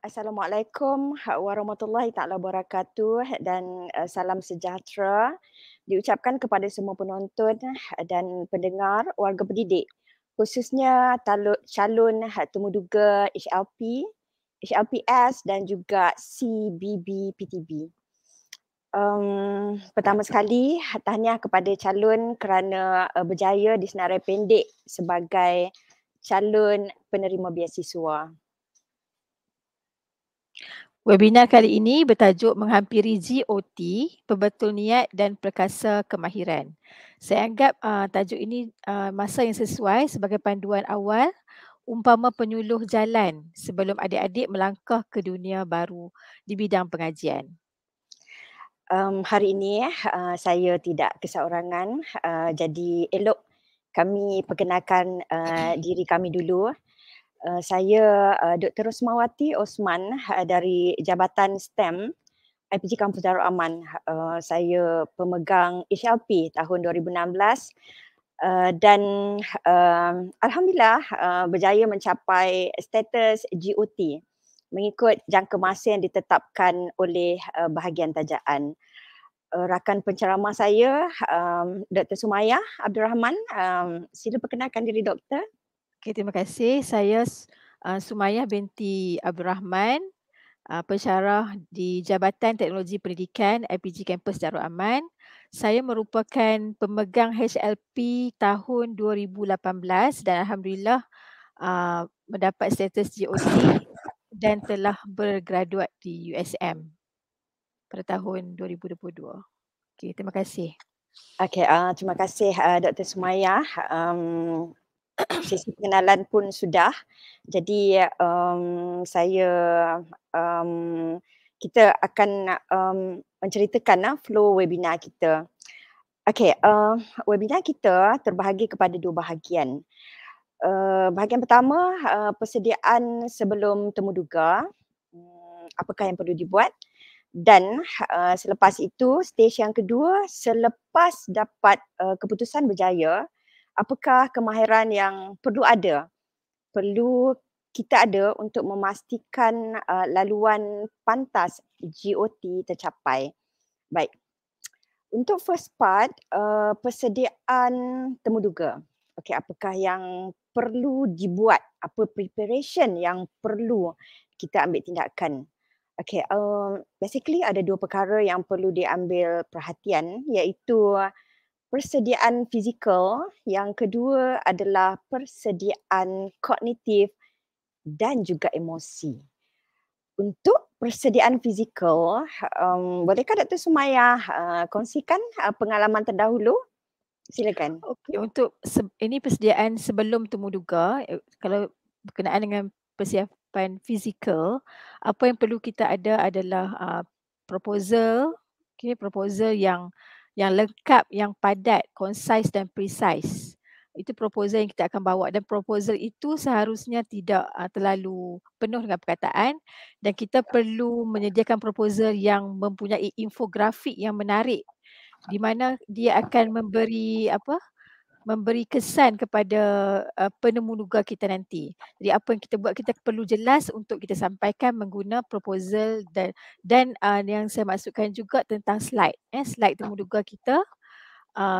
Assalamualaikum warahmatullahi taala wabarakatuh dan salam sejahtera diucapkan kepada semua penonton dan pendengar warga pendidik, khususnya calon temuduga HLP, HLPS dan juga CBB PTB. Pertama sekali tahniah kepada calon kerana berjaya di senarai pendek sebagai calon penerima beasiswa. Webinar kali ini bertajuk menghampiri GOT, Pembetul Niat dan Perkasa Kemahiran. Saya anggap tajuk ini masa yang sesuai sebagai panduan awal umpama penyuluh jalan sebelum adik-adik melangkah ke dunia baru di bidang pengajian. Hari ini saya tidak keseorangan, jadi elok kami perkenalkan diri kami dulu. Saya Dr. Rosmawati Osman dari Jabatan STEM IPG Kampus Darul Aman. Saya pemegang HLP tahun 2016 dan alhamdulillah berjaya mencapai status GOT mengikut jangka masa yang ditetapkan oleh bahagian tajaan. Rakan penceramah saya Dr. Sumayah Abdul Rahman. Sila perkenalkan diri doktor. Okay, terima kasih. Saya Sumayah binti Abdul Rahman, pensyarah di Jabatan Teknologi Pendidikan IPG Kampus Darul Aman. Saya merupakan pemegang HLP tahun 2018 dan alhamdulillah mendapat status GOT dan telah bergraduat di USM pada tahun 2022. Okey, terima kasih. Okey, terima kasih Dr. Sumayah. Sesi pengenalan pun sudah. Jadi saya kita akan menceritakan flow webinar kita. Okey, webinar kita terbahagi kepada dua bahagian. Bahagian pertama, persediaan sebelum temuduga, apakah yang perlu dibuat, dan selepas itu stage yang kedua, selepas dapat keputusan berjaya, apakah kemahiran yang perlu kita ada untuk memastikan laluan pantas GOT tercapai. Baik. Untuk first part, persediaan temuduga. Okey, apakah yang perlu dibuat? Apa preparation yang perlu kita ambil tindakan? Okey, basically ada dua perkara yang perlu diambil perhatian, iaitu persediaan fizikal, yang kedua adalah persediaan kognitif dan juga emosi. Untuk persediaan fizikal, bolehkah Dr. Sumayah kongsikan pengalaman terdahulu? Silakan. Okey, untuk ini persediaan sebelum temuduga, kalau berkenaan dengan persiapan fizikal, apa yang perlu kita ada adalah proposal, proposal yang lengkap, yang padat, concise dan precise. Itu proposal yang kita akan bawa dan proposal itu seharusnya tidak terlalu penuh dengan perkataan dan kita perlu menyediakan proposal yang mempunyai infografik yang menarik di mana dia akan memberi kesan kepada penemuduga kita nanti. Jadi apa yang kita buat, kita perlu jelas untuk kita sampaikan mengguna proposal dan yang saya maksudkan juga tentang slide. Slide temuduga kita,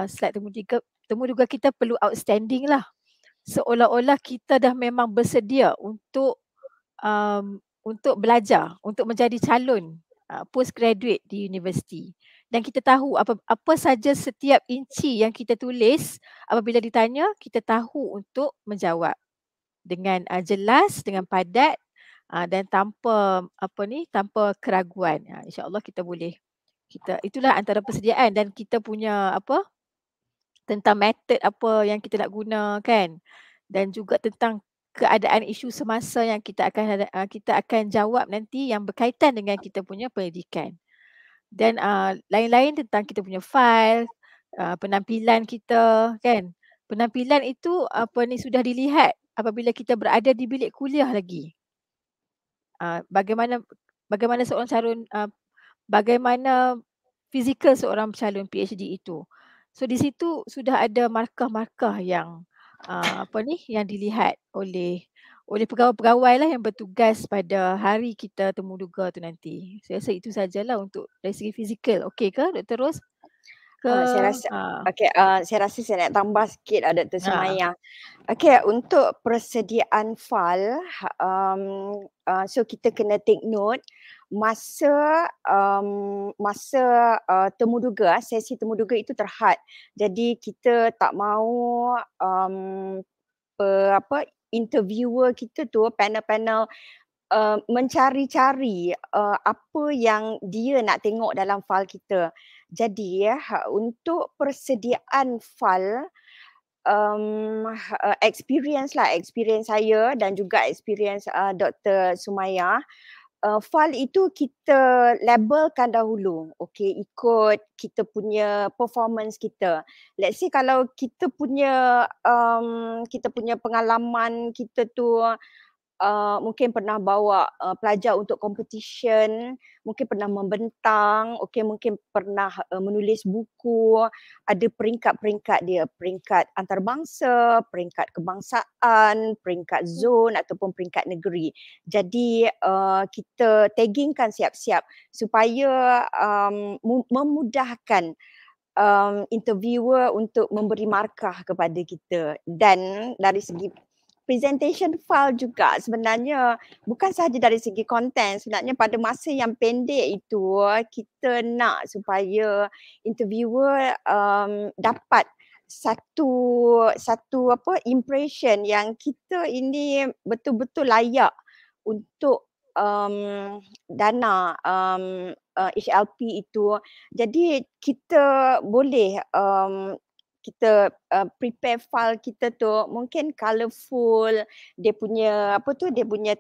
slide temuduga kita perlu outstanding lah. Seolah-olah kita dah memang bersedia untuk belajar, untuk menjadi calon postgraduate di universiti. Dan kita tahu apa saja setiap inci yang kita tulis, apabila ditanya kita tahu untuk menjawab dengan jelas, dengan padat dan tanpa tanpa keraguan. InsyaAllah kita boleh. Itulah antara persediaan dan kita punya tentang method apa yang kita nak guna kan, dan juga tentang keadaan isu semasa yang kita akan jawab nanti yang berkaitan dengan kita punya pendidikan. Dan lain-lain tentang kita punya file, penampilan kita kan. Penampilan itu sudah dilihat apabila kita berada di bilik kuliah lagi. Bagaimana seorang calon, bagaimana fizikal seorang calon PhD itu. So di situ sudah ada markah-markah yang yang dilihat oleh oleh pegawai-pegawai lah yang bertugas pada hari kita temuduga tu nanti. Saya rasa itu sajalah untuk dari segi fizikal. Okey ke Dr. Ros? Ke Saya rasa saya rasa saya nak tambah sikit Dr. ha. Sumayya. Okey, untuk persediaan file, so kita kena take note masa temuduga, sesi temuduga itu terhad. Jadi kita tak mahu interviewer kita tu, panel-panel mencari-cari apa yang dia nak tengok dalam file kita. Jadi untuk persediaan file, experience saya dan juga experience Dr. Sumayya, file itu kita labelkan dahulu, okey, ikut kita punya performance kita. Let's say kalau kita punya pengalaman kita tu mungkin pernah bawa pelajar untuk competition, mungkin pernah membentang, okey, mungkin pernah menulis buku, ada peringkat-peringkat dia, peringkat antarabangsa, peringkat kebangsaan, peringkat zon ataupun peringkat negeri. Jadi kita taggingkan siap-siap supaya memudahkan interviewer untuk memberi markah kepada kita. Dan dari segi presentation file juga sebenarnya bukan sahaja dari segi konten, sebenarnya pada masa yang pendek itu kita nak supaya interviewer dapat satu impression yang kita ini betul-betul layak untuk dana HLP itu. Jadi kita boleh kita prepare file kita tu mungkin colourful, dia punya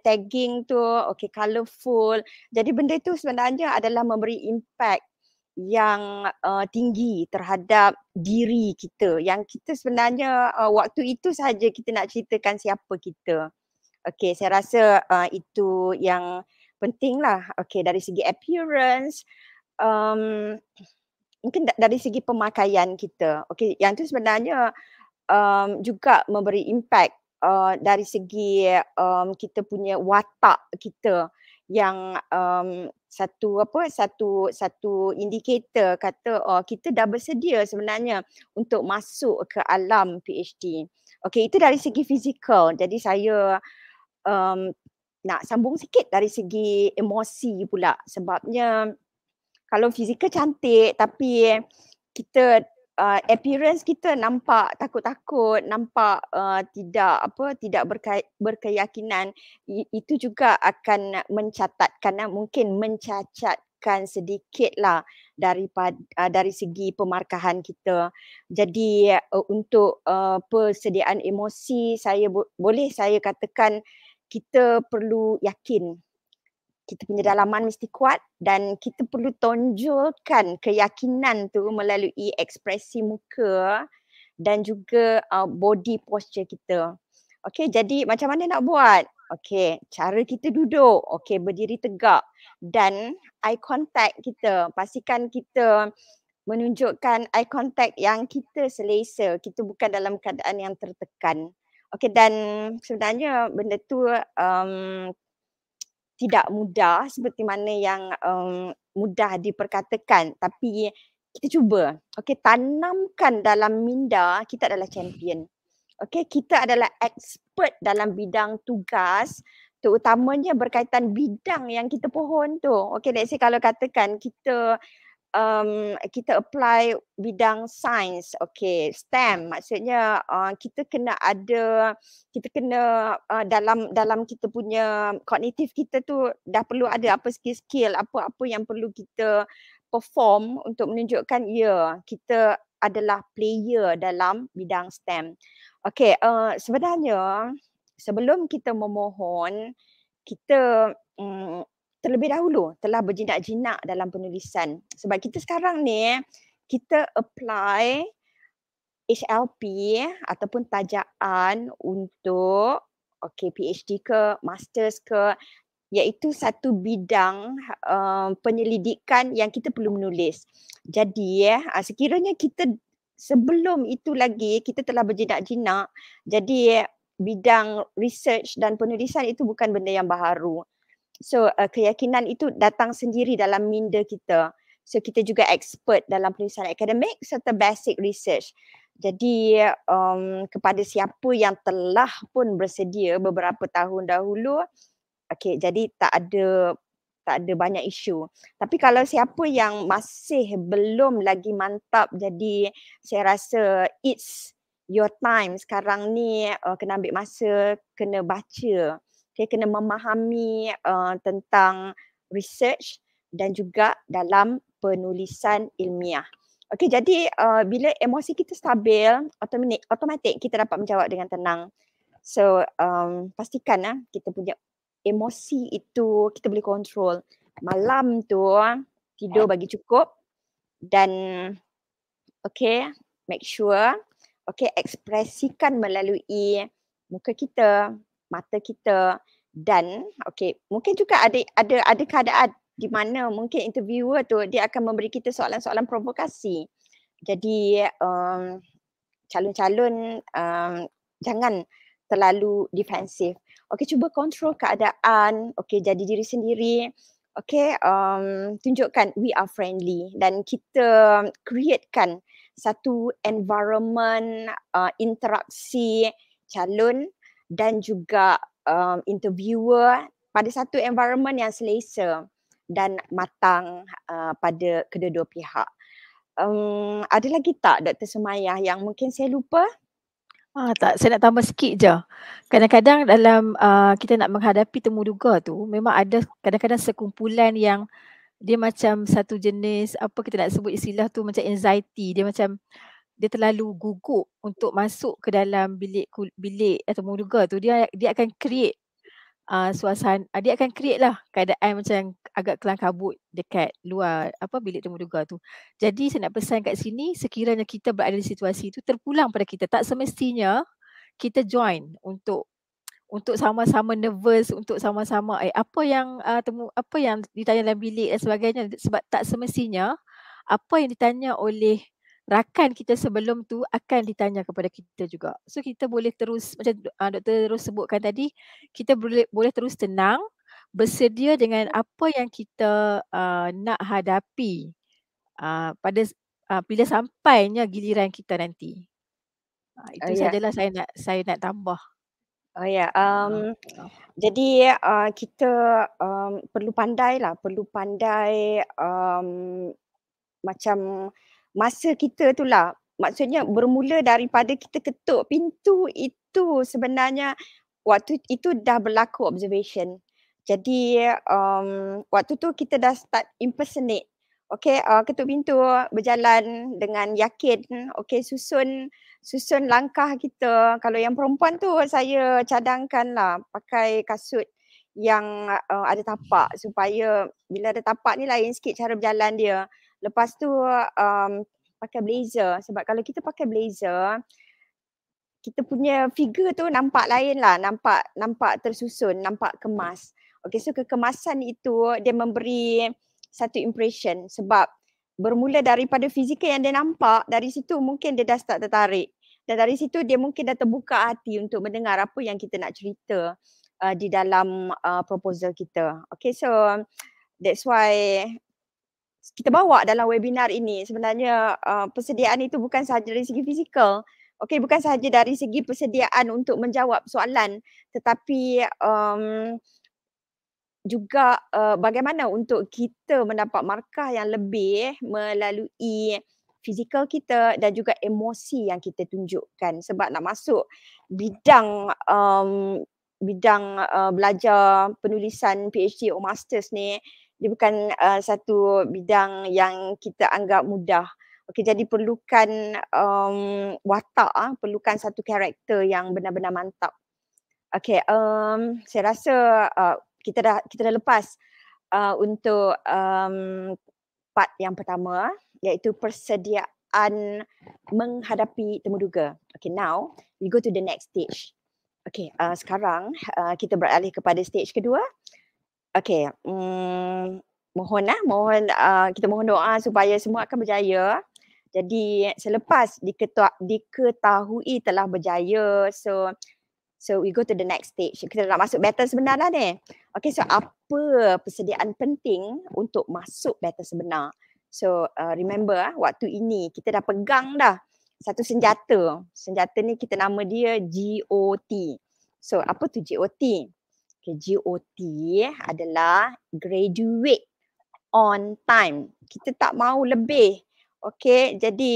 tagging tu okey, colourful. Jadi benda tu sebenarnya adalah memberi impact yang tinggi terhadap diri kita, yang kita sebenarnya waktu itu sahaja kita nak ceritakan siapa kita. Okey, saya rasa itu yang pentinglah. Okey, dari segi appearance, mungkin dari segi pemakaian kita. Okey, yang tu sebenarnya juga memberi impact dari segi kita punya watak kita, yang satu indikator kata kita dah bersedia sebenarnya untuk masuk ke alam PhD. Okey, itu dari segi fizikal. Jadi saya nak sambung sikit dari segi emosi pula, sebabnya kalau fizikal cantik tapi kita appearance kita nampak takut-takut, nampak tidak berkeyakinan, itu juga akan mungkin mencacatkan sedikitlah dari segi pemarkahan kita. Jadi untuk persediaan emosi, boleh saya katakan kita perlu yakin kita punya dalaman mesti kuat dan kita perlu tonjolkan keyakinan tu melalui ekspresi muka dan juga body posture kita. Okey, jadi macam mana nak buat? Okey, cara kita duduk, okey, berdiri tegak dan eye contact kita. Pastikan kita menunjukkan eye contact yang kita selesa, kita bukan dalam keadaan yang tertekan. Okey, dan sebenarnya benda tu tidak mudah seperti mana yang mudah diperkatakan, tapi kita cuba. Okey, tanamkan dalam minda kita adalah champion. Okey, kita adalah expert dalam bidang tugas, terutamanya berkaitan bidang yang kita pohon tu. Okey, let's say kalau katakan kita apply bidang sains, okey, STEM, maksudnya kita kena dalam kita punya kognitif kita tu dah perlu ada apa skill-skill, apa yang perlu kita perform untuk menunjukkan kita adalah player dalam bidang STEM. Okey, sebenarnya sebelum kita memohon, kita terlebih dahulu telah berjinak-jinak dalam penulisan. Sebab kita sekarang ni, kita apply HLP ataupun tajaan untuk PhD ke, masters ke, iaitu satu bidang penyelidikan yang kita perlu menulis. Jadi sekiranya kita sebelum itu lagi kita telah berjinak-jinak, jadi bidang research dan penulisan itu bukan benda yang baharu. So keyakinan itu datang sendiri dalam minda kita. So kita juga expert dalam penulisan akademik serta basic research. Jadi kepada siapa yang telah pun bersedia beberapa tahun dahulu, okey, jadi tak ada banyak isu. Tapi kalau siapa yang masih belum lagi mantap, jadi saya rasa it's your time sekarang ni kena ambil masa, kena baca. Okay, kena memahami tentang research dan juga dalam penulisan ilmiah. Okey, jadi bila emosi kita stabil, automatik kita dapat menjawab dengan tenang. So pastikan kita punya emosi itu kita boleh kontrol. Malam tu tidur bagi cukup dan okay, make sure ekspresikan melalui muka kita, mata kita dan mungkin juga ada keadaan di mana mungkin interviewer tu dia akan memberi kita soalan-soalan provokasi. Jadi calon-calon jangan terlalu defensif. Cuba kontrol keadaan, jadi diri sendiri. Tunjukkan we are friendly dan kita createkan satu environment interaksi calon dan juga interviewer pada satu environment yang selesa dan matang pada kedua-dua pihak. Ada lagi tak Dr. Sumayah yang mungkin saya lupa? Tak, saya nak tambah sikit je. Kadang-kadang dalam kita nak menghadapi temuduga tu, memang ada kadang-kadang sekumpulan yang dia macam satu jenis, apa kita nak sebut istilah tu, macam anxiety. Dia terlalu gugup untuk masuk ke dalam bilik temuduga tu. Dia akan create suasana, dia akan create lah keadaan macam agak kelang kabut dekat luar bilik temuduga tu. Jadi saya nak pesan kat sini, sekiranya kita berada di situasi itu, terpulang pada kita. Tak semestinya kita join untuk sama-sama nervous, untuk sama-sama apa yang ditanya dalam bilik dan sebagainya, sebab tak semestinya apa yang ditanya oleh rakan kita sebelum tu akan ditanya kepada kita juga. So kita boleh terus, macam Dr. Ros sebutkan tadi, kita boleh terus tenang, bersedia dengan apa yang kita nak hadapi pada bila sampainya giliran kita nanti. Itu sajalah saya nak tambah. Jadi kita perlu pandai macam masa kita tu lah. Maksudnya bermula daripada kita ketuk pintu itu sebenarnya waktu itu dah berlaku observation. Jadi waktu tu kita dah start impersonate. Ketuk pintu, berjalan dengan yakin, susun langkah kita. Kalau yang perempuan tu saya cadangkanlah pakai kasut yang ada tapak supaya bila ada tapak ni lain sikit cara berjalan dia. Lepas tu pakai blazer, sebab kalau kita pakai blazer kita punya figure tu nampak lain lah, nampak tersusun, nampak kemas. So kekemasan itu dia memberi satu impression sebab bermula daripada fizikal yang dia nampak, dari situ mungkin dia dah start tertarik. Dan dari situ dia mungkin dah terbuka hati untuk mendengar apa yang kita nak cerita di dalam proposal kita. So that's why kita bawa dalam webinar ini sebenarnya persediaan itu bukan sahaja dari segi fizikal. Bukan sahaja dari segi persediaan untuk menjawab soalan, tetapi juga bagaimana untuk kita mendapat markah yang lebih melalui fizikal kita dan juga emosi yang kita tunjukkan. Sebab nak masuk bidang belajar penulisan PhD atau Masters ni, dia bukan satu bidang yang kita anggap mudah. Jadi perlukan watak, perlukan satu karakter yang benar-benar mantap. Saya rasa kita dah lepas untuk part yang pertama, iaitu persediaan menghadapi temuduga. Now we go to the next stage. Sekarang kita beralih kepada stage kedua. Mohon kita mohon doa supaya semua akan berjaya. Jadi selepas diketahui telah berjaya, so So we go to the next stage. Kita nak masuk battle sebenar lah ni. Okay, so apa persediaan penting untuk masuk battle sebenar? So remember waktu ini kita dah pegang dah satu senjata. Senjata ni kita nama dia GOT. So apa tu GOT? Okay, GOT adalah graduate on time. Kita tak mau lebih. Okay, jadi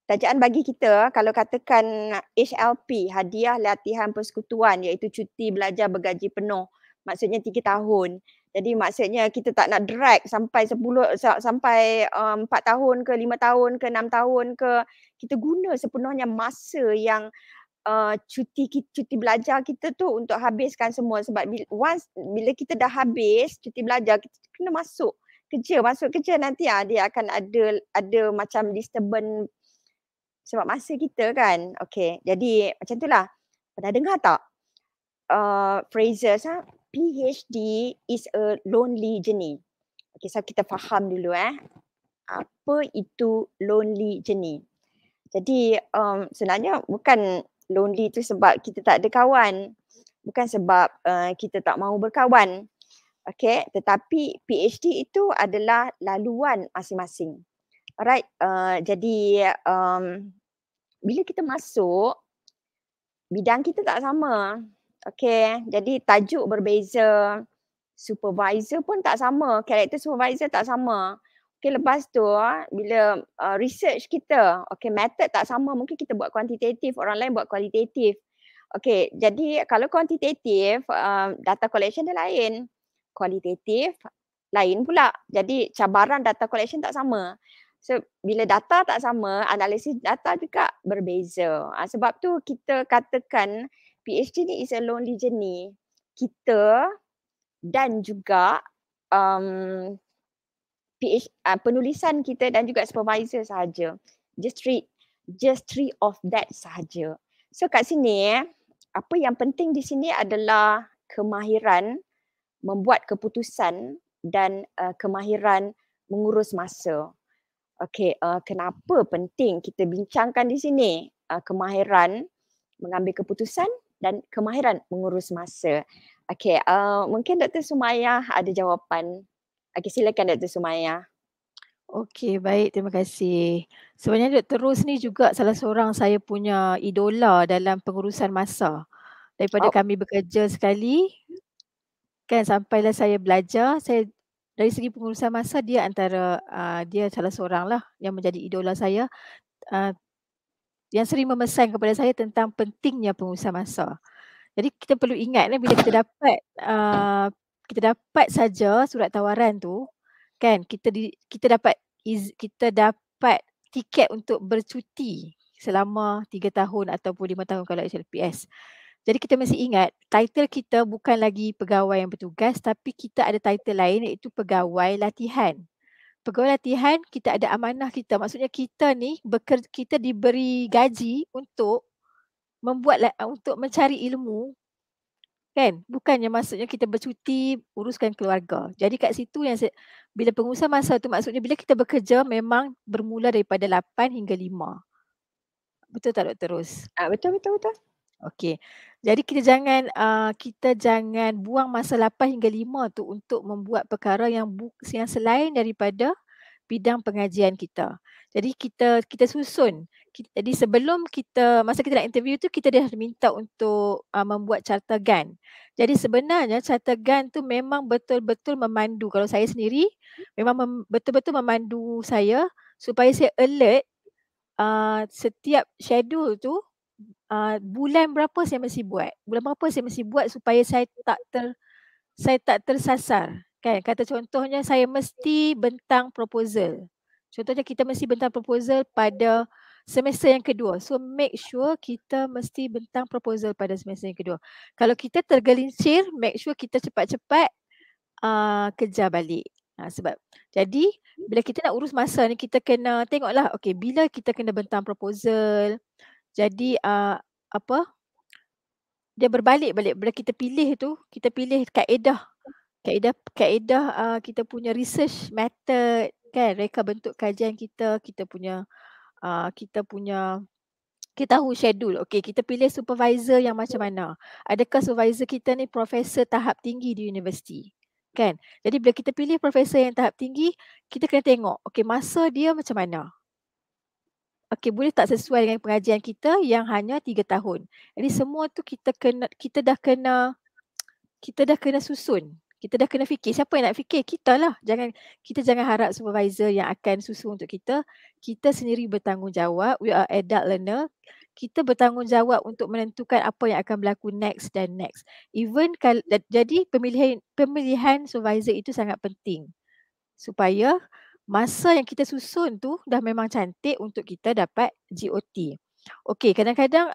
tajaan bagi kita kalau katakan HLP, hadiah latihan persekutuan, iaitu cuti belajar bergaji penuh, maksudnya 3 tahun. Jadi maksudnya kita tak nak drag sampai 4 tahun ke 5 tahun ke 6 tahun ke, kita guna sepenuhnya masa yang cuti belajar kita tu untuk habiskan semua, sebab bila kita dah habis cuti belajar, kita kena masuk kerja nanti dia akan ada macam disturbance sebab masa kita kan. Okay, jadi macam itulah. Pernah dengar tak phrases PhD is a lonely journey. Okay, so kita faham dulu apa itu lonely journey. Jadi sebenarnya bukan lonely tu sebab kita tak ada kawan, bukan sebab kita tak mahu berkawan. Okay, tetapi PhD itu adalah laluan masing-masing. Alright, jadi bila kita masuk, bidang kita tak sama. Okay, jadi tajuk berbeza, supervisor pun tak sama, karakter supervisor tak sama. Okay, lepas tu bila research kita, okay, method tak sama, mungkin kita buat kuantitatif, orang lain buat kualitatif. Okay, jadi kalau kuantitatif, data collection dia lain. Kualitatif lain pula. Jadi cabaran data collection tak sama. So bila data tak sama, analisis data juga berbeza. Sebab tu kita katakan PhD ni is a lonely journey. Kita dan juga penulisan kita dan juga supervisor sahaja. Just three of that sahaja. So kat sini apa yang penting di sini adalah kemahiran membuat keputusan dan kemahiran mengurus masa. Okey, kenapa penting kita bincangkan di sini kemahiran mengambil keputusan dan kemahiran mengurus masa. Okey, mungkin Dr. Sumayah ada jawapan. Okey, silakan Dr. Sumayah. Okey, baik, terima kasih. Sebenarnya Dr. Ros ni juga salah seorang saya punya idola dalam pengurusan masa. Daripada kami bekerja sekali, kan sampailah saya belajar, saya dari segi pengurusan masa dia dia salah seorang lah yang menjadi idola saya, yang sering memesan kepada saya tentang pentingnya pengurusan masa. Jadi kita perlu ingat bila kita dapat saja surat tawaran tu, kan, kita dapat tiket untuk bercuti selama 3 tahun ataupun 5 tahun kalau HLPS. Jadi kita mesti ingat title kita bukan lagi pegawai yang bertugas, tapi kita ada title lain iaitu pegawai latihan. Pegawai latihan, kita ada amanah kita. Maksudnya kita ni kita diberi gaji untuk untuk mencari ilmu, kan? Bukannya maksudnya kita bercuti uruskan keluarga. Jadi kat situ bila pengurusan masa tu maksudnya bila kita bekerja memang bermula daripada 8 hingga 5. Betul tak Dr. Ros? Betul. Okey. Jadi kita jangan buang masa 8 hingga 5 tu untuk membuat perkara yang selain daripada bidang pengajian kita. Jadi kita susun. Jadi sebelum masa kita nak interview tu kita dah minta untuk membuat charter GAN. Jadi sebenarnya charter GAN tu memang betul-betul memandu. Kalau saya sendiri memang betul-betul memandu saya supaya saya alert setiap schedule tu bulan berapa saya mesti buat supaya saya tak tersasar, kan. Kata contohnya saya mesti bentang proposal. Contohnya kita mesti bentang proposal pada semester yang kedua. So make sure kita mesti bentang proposal pada semester yang kedua. Kalau kita tergelincir, make sure kita cepat-cepat kejar balik. Jadi bila kita nak urus masa ni kita kena tengoklah okey bila kita kena bentang proposal. Jadi dia berbalik-balik bila kita pilih kaedah kita punya research method, kan, reka bentuk kajian kita punya kita tahu schedule. Okey, kita pilih supervisor yang macam mana. Adakah supervisor kita ni profesor tahap tinggi di universiti? Kan? Jadi bila kita pilih profesor yang tahap tinggi, kita kena tengok, okey, masa dia macam mana? Okey, boleh tak sesuai dengan pengajian kita yang hanya 3 tahun. Jadi semua tu kita dah kena susun. Kita dah kena fikir. Siapa yang nak fikir? Kita lah. Kita jangan harap supervisor yang akan susun untuk kita. Kita sendiri bertanggungjawab. We are adult learner. Kita bertanggungjawab untuk menentukan apa yang akan berlaku next dan next. Jadi pemilihan supervisor itu sangat penting. Supaya masa yang kita susun tu dah memang cantik untuk kita dapat GOT. Okey, kadang-kadang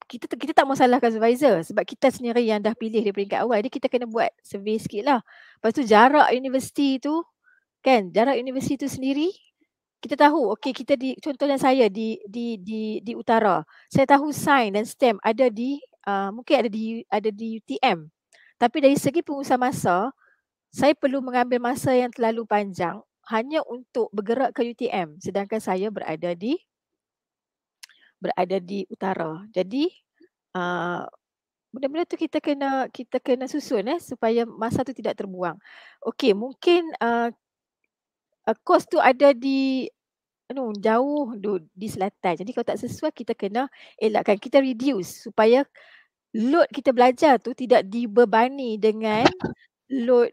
kita tak mau salahkan supervisor sebab kita sendiri yang dah pilih di peringkat awal. Jadi kita kena buat survey sikit lah. Lepas tu jarak universiti tu sendiri kita tahu. Okey, contohnya saya di utara. Saya tahu sains dan STEM ada di mungkin ada di UTM. Tapi dari segi pengurusan masa, saya perlu mengambil masa yang terlalu panjang hanya untuk bergerak ke UTM sedangkan saya berada di utara. Jadi benda-benda tu kita kena susun supaya masa tu tidak terbuang. Okey, mungkin kos tu ada di jauh di selatan. Jadi kalau tak sesuai kita kena elakkan, kita reduce supaya load kita belajar tu tidak dibebani dengan load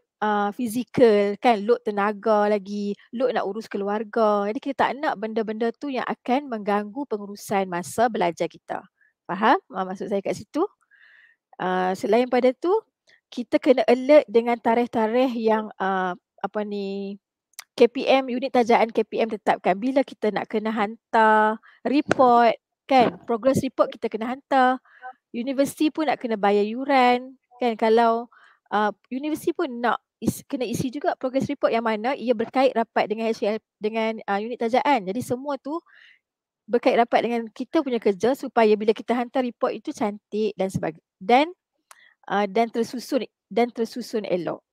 fizikal kan, load tenaga lagi, load nak urus keluarga. Jadi kita tak nak benda-benda tu yang akan mengganggu pengurusan masa belajar kita. Faham maksud saya kat situ? Selain pada tu, kita kena alert dengan tarikh-tarikh yang KPM, unit tajaan KPM tetapkan. Bila kita nak kena hantar report kan, progress report kita kena hantar. Universiti pun nak kena bayar yuran kan. Kalau universiti pun nak kena isi juga progress report yang mana ia berkait rapat dengan HCL, dengan unit tajaan. Jadi semua tu berkait rapat dengan kita punya kerja supaya bila kita hantar report itu cantik dan sebagainya dan tersusun elok.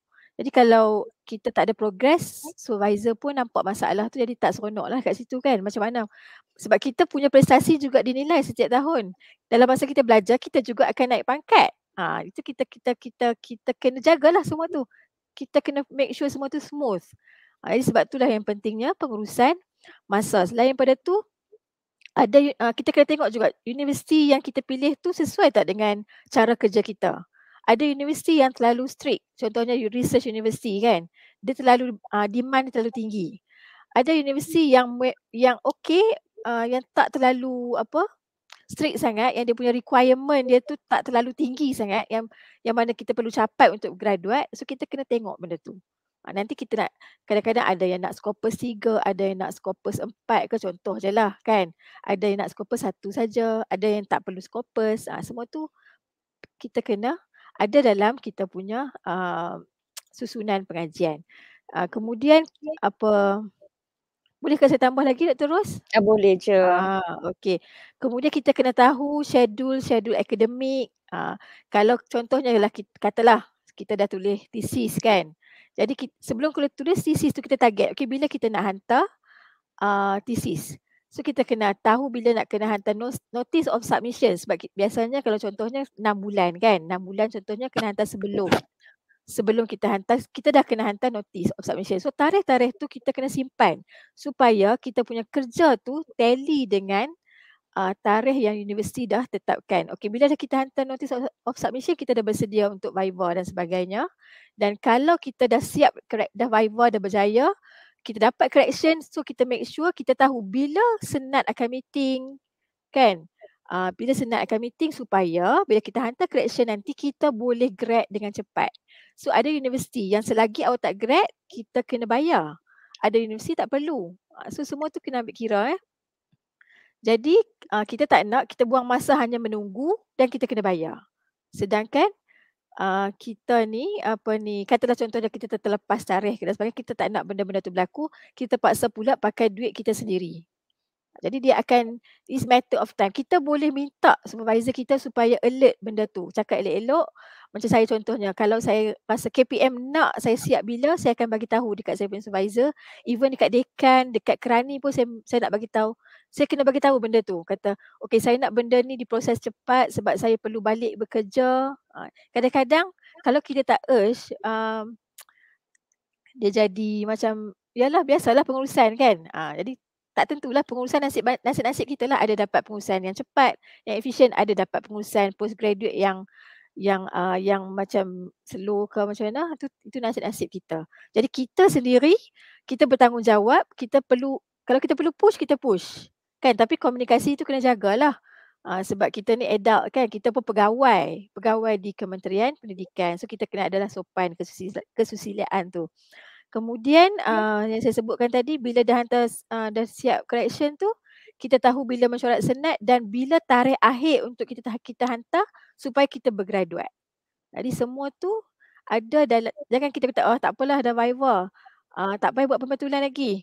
Jadi kalau kita tak ada progress, supervisor pun nampak masalah tu jadi tak seronok lah kat situ kan. Macam mana? Sebab kita punya prestasi juga dinilai setiap tahun. Dalam masa kita belajar, kita juga akan naik pangkat. Itu kita kena jagalah semua tu. Kita kena make sure semua tu smooth. Jadi sebab itulah yang pentingnya pengurusan masa. Selain pada tu, kita kena tengok juga universiti yang kita pilih tu sesuai tak dengan cara kerja kita. Ada universiti yang terlalu strict, contohnya research university kan, dia terlalu demand dia terlalu tinggi. Ada universiti yang okey, yang tak terlalu strict sangat, yang dia punya requirement dia tu tak terlalu tinggi sangat, yang mana kita perlu capai untuk graduate. So kita kena tengok benda tu. Nanti kita nak, kadang-kadang ada yang nak Scopus 3, ada yang nak Scopus 4 ke, contoh je lah kan. Ada yang nak Scopus 1 saja, ada yang tak perlu Scopus. Semua tu kita kena ada dalam kita punya susunan pengajian. Kemudian bolehkah saya tambah lagi Dr. Ros? Boleh je. Okey. Kemudian kita kena tahu schedule akademik. Kalau contohnya lah katalah kita dah tulis thesis kan. Jadi sebelum kita tulis thesis tu kita target. Okey, bila kita nak hantar thesis. So kita kena tahu bila nak kena hantar notice of submission. Sebab biasanya kalau contohnya 6 bulan kan. 6 bulan contohnya kena hantar sebelum kita hantar, kita dah kena hantar notice of submission. So tarikh-tarikh tu kita kena simpan supaya kita punya kerja tu tally dengan tarikh yang universiti dah tetapkan. Okey, bila dah kita hantar notice of submission, kita dah bersedia untuk viva dan sebagainya. Dan kalau kita dah siap, dah viva, dah berjaya, kita dapat correction, so kita make sure kita tahu bila senat akan meeting kan. Bila senat akan meeting supaya bila kita hantar correction nanti kita boleh grad dengan cepat. So ada universiti yang selagi awak tak grad, kita kena bayar. Ada universiti tak perlu. So semua tu kena ambil kira Jadi kita tak nak kita buang masa hanya menunggu dan kita kena bayar. Sedangkan kita ni katalah contohnya kita terlepas tarikh dan sebagainya, kita tak nak benda-benda tu berlaku, kita paksa pula pakai duit kita sendiri. Jadi dia akan, it's matter of time. Kita boleh minta supervisor kita supaya alert benda tu, cakap elok-elok. Macam saya contohnya, kalau saya masa KPM nak saya siap bila, saya akan bagi tahu dekat saya punya supervisor. Even dekat dekan, dekat kerani pun saya nak bagi tahu. saya kena bagi tahu benda tu. Kata, okey saya nak benda ni diproses cepat sebab saya perlu balik bekerja. Kadang-kadang kalau kita tak urge, dia jadi macam, yalah biasalah pengurusan kan. Jadi tak tentulah pengurusan nasib kita lah, ada dapat pengurusan yang cepat, yang efisien, ada dapat pengurusan postgraduate yang macam slow ke macam mana, itu nasib-nasib kita. Jadi kita sendiri, kita bertanggungjawab, kita perlu, kalau kita perlu push, kita push. Kan, tapi komunikasi tu kena jagalah. Sebab kita ni adult kan, kita pun pegawai di Kementerian Pendidikan. So kita kena adalah sopan kesusilaan tu. Kemudian yang saya sebutkan tadi, bila dah hantar dah siap correction tu, kita tahu bila mesyuarat senat dan bila tarikh akhir untuk kita hantar supaya kita bergraduate. Jadi semua tu ada dalam, jangan kita kata oh tak apalah dah viva. Tak payah buat pembetulan lagi.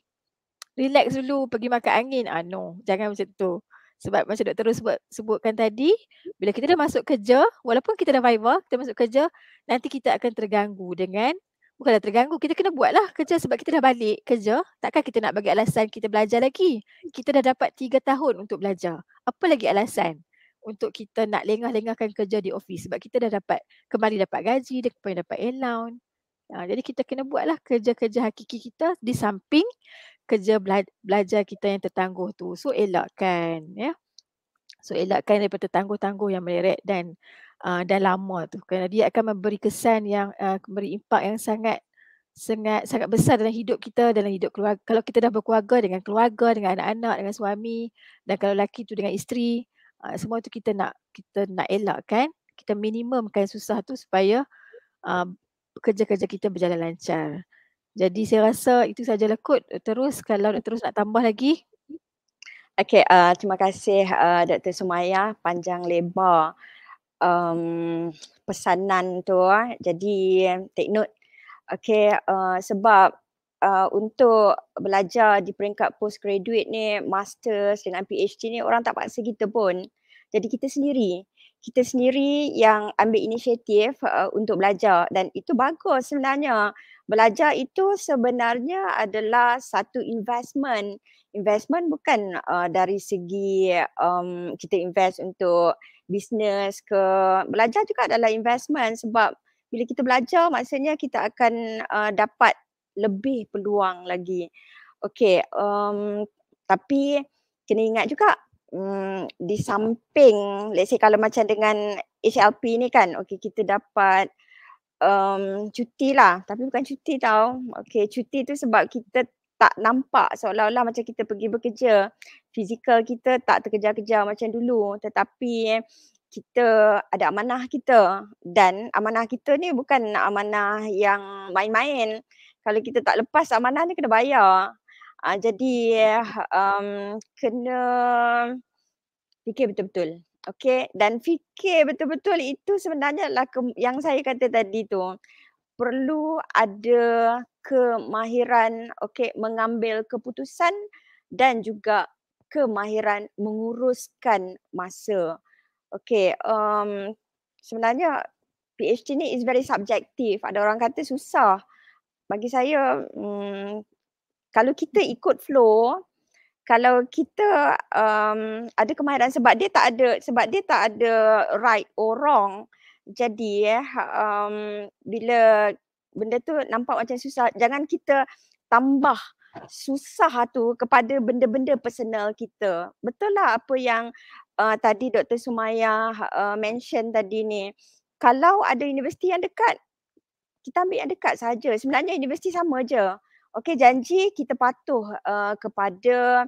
Relax dulu, pergi makan angin. No, jangan macam tu. Sebab macam Dr. Ros sebutkan tadi, bila kita dah masuk kerja, walaupun kita dah viva, kita masuk kerja, nanti kita akan terganggu dengan, bukanlah terganggu, kita kena buatlah kerja sebab kita dah balik kerja. Takkan kita nak bagi alasan kita belajar lagi. Kita dah dapat 3 tahun untuk belajar. Apa lagi alasan untuk kita nak lengah-lengahkan kerja di office? Sebab kita dah kembali dapat gaji, kembali dapat allowance. Jadi kita kena buatlah kerja-kerja hakiki kita di samping kerja belajar kita yang tertangguh tu. So elakkan ya. So elakkan daripada tangguh-tangguh yang meleret dan lama tu, kerana dia akan memberi kesan yang memberi impak yang sangat besar dalam hidup kita, dalam hidup keluarga. Kalau kita dah berkeluarga, dengan keluarga, dengan anak-anak, dengan suami, dan kalau lelaki tu dengan isteri, semua tu kita nak elakkan. Kita minimumkan susah tu supaya kerja-kerja kita berjalan lancar. Jadi saya rasa itu sajalah kot. Terus kalau terus nak tambah lagi. Okey, terima kasih Dr. Sumaya, panjang lebar pesanan tu. Jadi take note. Okey, sebab untuk belajar di peringkat postgraduate ni, masters dengan PhD ni, orang tak paksa kita pun. Jadi kita sendiri yang ambil inisiatif untuk belajar, dan itu bagus sebenarnya. Belajar itu sebenarnya adalah satu investment. Investment bukan dari segi kita invest untuk bisnes ke. Belajar juga adalah investment, sebab bila kita belajar maksudnya kita akan dapat lebih peluang lagi. Okey, tapi kena ingat juga di samping, let's say kalau macam dengan HLP ni kan, okey kita dapat cuti lah, tapi bukan cuti tau. Okey, cuti tu sebab kita tak nampak seolah-olah macam kita pergi bekerja. Fizikal kita tak terkejar-kejar macam dulu, tetapi kita ada amanah kita, dan amanah kita ni bukan amanah yang main-main. Kalau kita tak lepas amanah ni kena bayar. Jadi kena fikir betul-betul. Okey, dan fikir betul-betul itu sebenarnya adalah yang saya kata tadi tu. Perlu ada kemahiran mengambil keputusan dan juga kemahiran menguruskan masa. Okey, sebenarnya PhD ni is very subjective. Ada orang kata susah. Bagi saya kalau kita ikut flow, kalau kita ada kemahiran, sebab dia tak ada right or wrong. Jadi bila benda tu nampak macam susah, jangan kita tambah susah tu kepada benda-benda personal kita. Betul lah apa yang tadi Dr. Sumaya mention tadi ni. Kalau ada universiti yang dekat, kita ambil yang dekat saja. Sebenarnya universiti sama je. Okey, janji kita patuh kepada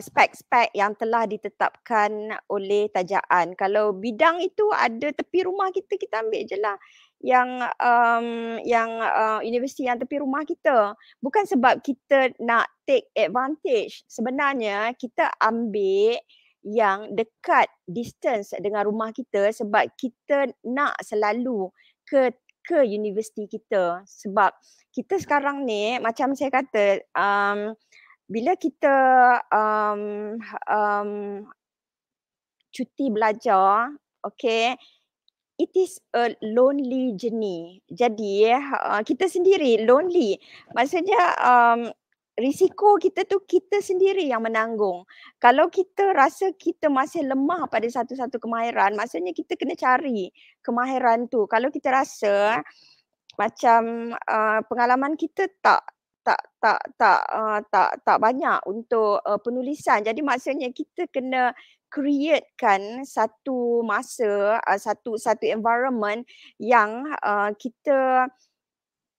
spek-spek yang telah ditetapkan oleh tajaan. Kalau bidang itu ada tepi rumah kita, kita ambil je lah yang universiti yang tepi rumah kita. Bukan sebab kita nak take advantage. Sebenarnya kita ambil yang dekat distance dengan rumah kita sebab kita nak selalu ke universiti kita. Sebab kita sekarang ni, macam saya kata, bila kita cuti belajar, okay, it is a lonely journey. Jadi kita sendiri lonely. Maksudnya risiko kita tu kita sendiri yang menanggung. Kalau kita rasa kita masih lemah pada satu-satu kemahiran, maksudnya kita kena cari kemahiran tu. Kalau kita rasa macam, pengalaman kita tak banyak untuk, penulisan. Jadi maksudnya kita kena createkan satu masa, satu environment yang, kita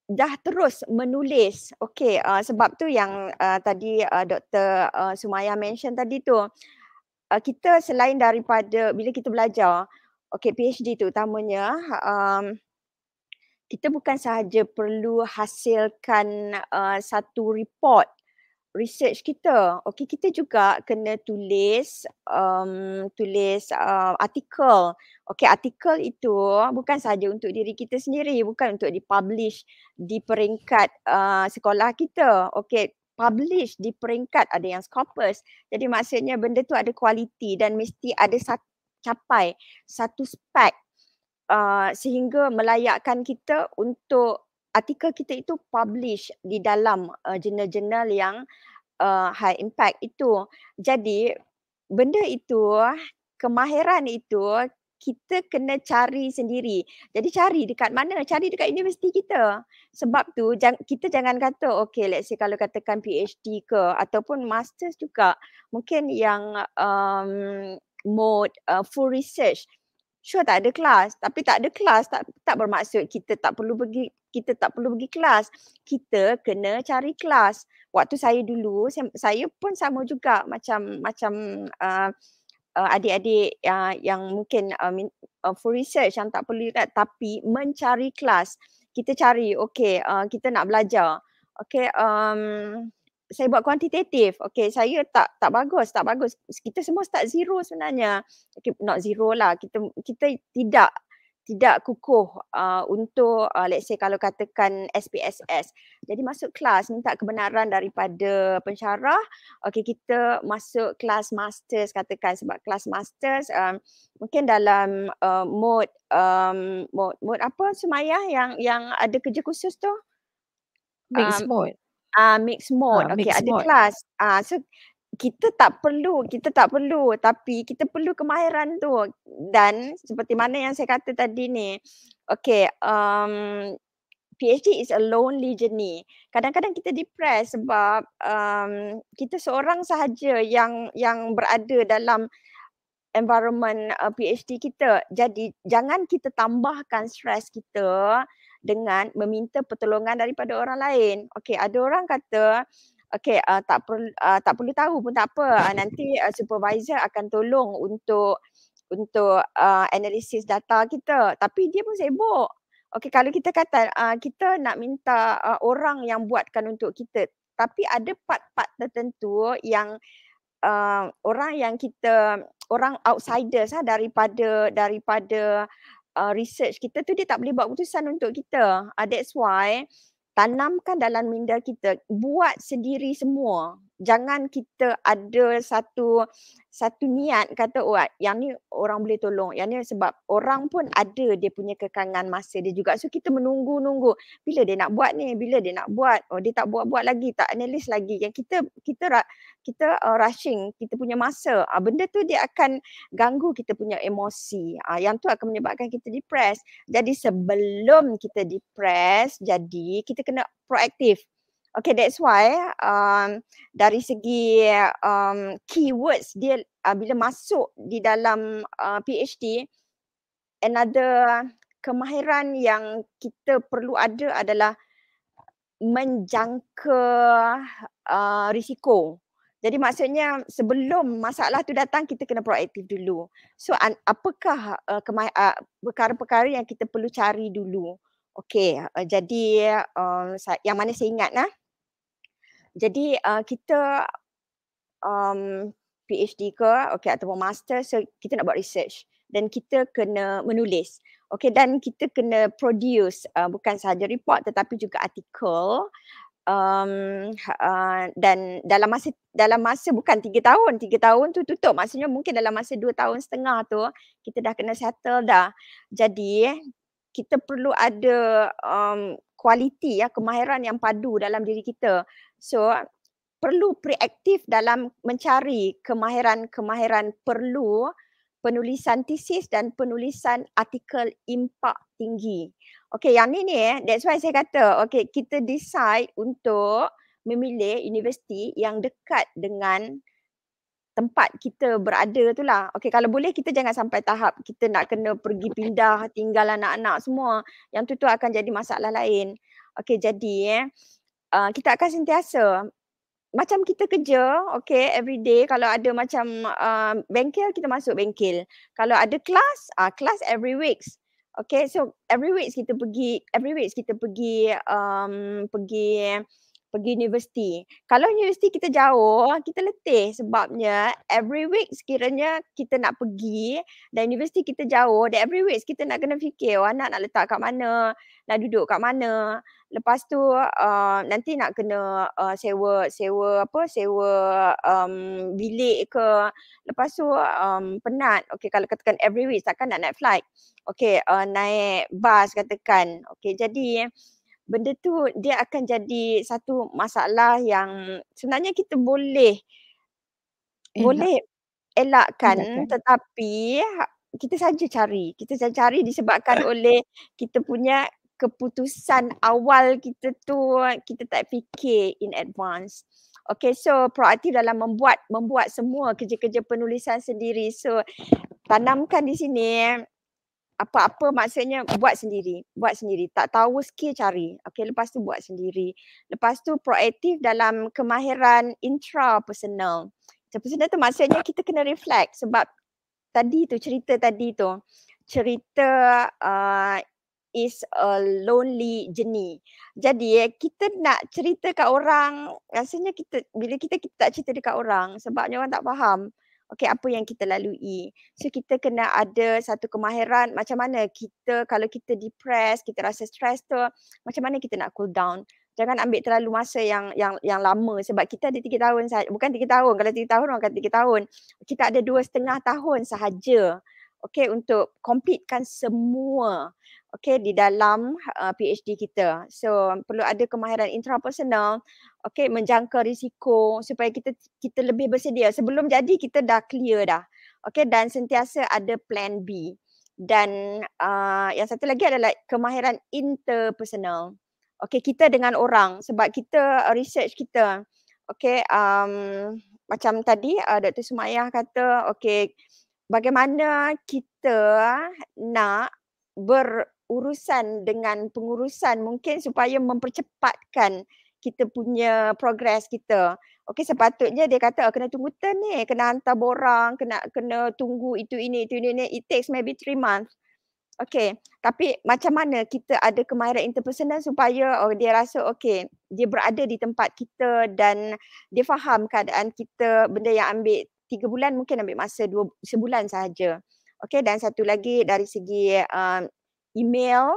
dah terus menulis. Okey, sebab tu yang, tadi, Doktor, Sumayya mention tadi tu, kita selain daripada bila kita belajar, okey PhD tu utamanya, kita bukan sahaja perlu hasilkan, satu report research kita. Okey, kita juga kena tulis artikel. Okey, artikel itu bukan sahaja untuk diri kita sendiri, bukan untuk dipublish di peringkat, sekolah kita. Okey, publish di peringkat ada yang Scopus. Jadi maksudnya benda tu ada kualiti dan mesti ada capai satu spek, sehingga melayakkan kita untuk artikel kita itu publish di dalam, jurnal-jurnal yang, high impact itu. Jadi benda itu, kemahiran itu kita kena cari sendiri. Jadi cari dekat mana? Cari dekat universiti kita. Sebab tu kita jangan kata okey let's say kalau katakan PhD ke ataupun masters juga mungkin yang, mode, full research. Sure tak ada kelas, tapi tak ada kelas tak bermaksud kita tak perlu pergi kelas. Kita kena cari kelas. Waktu saya dulu, saya pun sama juga macam, adik-adik, yang mungkin, full research yang tak perlu tapi mencari kelas. Kita cari, okey, kita nak belajar. Okey, saya buat kuantitatif. Okey, saya tak bagus. Kita semua start zero sebenarnya. Okay, not zero lah. Kita tidak kukuh, untuk, let's say kalau katakan SPSS. Jadi masuk kelas minta kebenaran daripada pensyarah. Okey, kita masuk kelas masters katakan sebab kelas masters, mungkin dalam, mode apa Sumayya yang ada kerja khusus tu? Mixed mode. Mixed mode. Okey, Mixed ada mode. kelas. So kita tak perlu tapi kita perlu kemahiran tu. Dan seperti mana yang saya kata tadi ni, okey, PhD is a lonely journey. Kadang-kadang kita depressed sebab, kita seorang sahaja yang berada dalam environment, PhD kita. Jadi jangan kita tambahkan stres kita dengan meminta pertolongan daripada orang lain. Okey, ada orang kata, okey, tak perlu tahu pun tak apa, nanti, supervisor akan tolong untuk analisis data kita. Tapi dia pun sibuk. Okey, kalau kita kata, kita nak minta, orang yang buatkan untuk kita, tapi ada part-part tertentu yang, orang outsiders daripada research kita tu dia tak boleh buat keputusan untuk kita. That's why tanamkan dalam minda kita, buat sendiri semua. Jangan kita ada satu niat kata, oh yang ni orang boleh tolong, yang ni sebab orang pun ada dia punya kekangan masa dia juga. So kita menunggu, bila dia nak buat ni, bila dia nak buat. Oh dia tak buat lagi, tak analyse lagi. Yang kita rushing, kita punya masa. Benda tu dia akan ganggu kita punya emosi. Yang tu akan menyebabkan kita depressed. Jadi sebelum kita depressed, jadi kita kena proaktif. Okay, that's why dari segi keywords dia bila masuk di dalam PhD, another kemahiran yang kita perlu ada adalah menjangka risiko. Jadi maksudnya sebelum masalah tu datang kita kena proaktif dulu. So apakah perkara-perkara yang kita perlu cari dulu? Okey, jadi yang mana saya ingat lah. Jadi kita PhD ke ataupun master, so kita nak buat research dan kita kena menulis. Okey, dan kita kena produce bukan sahaja report tetapi juga artikel. Dan dalam masa bukan 3 tahun tu tutup, maksudnya mungkin dalam masa 2 tahun setengah tu kita dah kena settle dah. Jadi kita perlu ada kualiti kemahiran yang padu dalam diri kita. So perlu proaktif dalam mencari kemahiran-kemahiran perlu penulisan tesis dan penulisan artikel impak tinggi. Okey, yang ni that's why saya kata kita decide untuk memilih universiti yang dekat dengan tempat kita berada tu lah. Okey, kalau boleh kita jangan sampai tahap kita nak kena pergi pindah tinggal anak-anak semua. Yang tu akan jadi masalah lain. Okey, jadi kita akan sentiasa macam kita kerja, everyday kita masuk bengkel. Kalau ada kelas, kelas every weeks. So every weeks kita pergi universiti. Kalau universiti kita jauh, kita letih sebabnya every week sekiranya kita nak pergi dan universiti kita jauh, dan every week kita nak kena fikir anak nak letak kat mana, nak duduk kat mana. Lepas tu nanti nak kena sewa bilik ke. Lepas tu penat. Kalau katakan every week takkan nak naik flight. Naik bas katakan. Jadi benda tu dia akan jadi satu masalah yang sebenarnya kita boleh elakkan, tetapi kita saja cari disebabkan oleh kita punya keputusan awal kita tu kita tak fikir in advance. So proaktif dalam membuat semua kerja-kerja penulisan sendiri. So tanamkan di sini apa-apa maksudnya buat sendiri. Tak tahu skill cari. Lepas tu buat sendiri. Lepas tu proaktif dalam kemahiran intrapersonal. Intrapersonal tu maksudnya kita kena reflect sebab cerita is a lonely journey. Jadi kita nak cerita kat orang, rasanya bila kita tak cerita dekat orang sebabnya orang tak faham apa yang kita lalui. So kita kena ada satu kemahiran macam mana kalau kita depressed, kita rasa stress tu, macam mana kita nak cool down. Jangan ambil terlalu masa yang lama sebab kita ada 3 tahun sahaja. Bukan 3 tahun, kalau 3 tahun orang kata 3 tahun. Kita ada 2,5 tahun sahaja untuk completekan semua di dalam PhD kita. So perlu ada kemahiran intrapersonal, menjangka risiko supaya kita lebih bersedia. Sebelum jadi kita dah clear dah. Dan sentiasa ada plan B. Dan yang satu lagi adalah kemahiran interpersonal. Kita dengan orang sebab kita research kita. Macam tadi Dr. Sumayah kata bagaimana kita nak berurusan dengan pengurusan mungkin supaya mempercepatkan kita punya progress kita. Sepatutnya dia kata kena tunggu turn ni, kena hantar borang, kena tunggu itu ini. It takes maybe 3 months. Tapi macam mana kita ada kemahiran interpersonal supaya dia rasa dia berada di tempat kita dan dia faham keadaan kita. Benda yang ambil 3 bulan mungkin ambil masa sebulan sahaja. Dan satu lagi dari segi email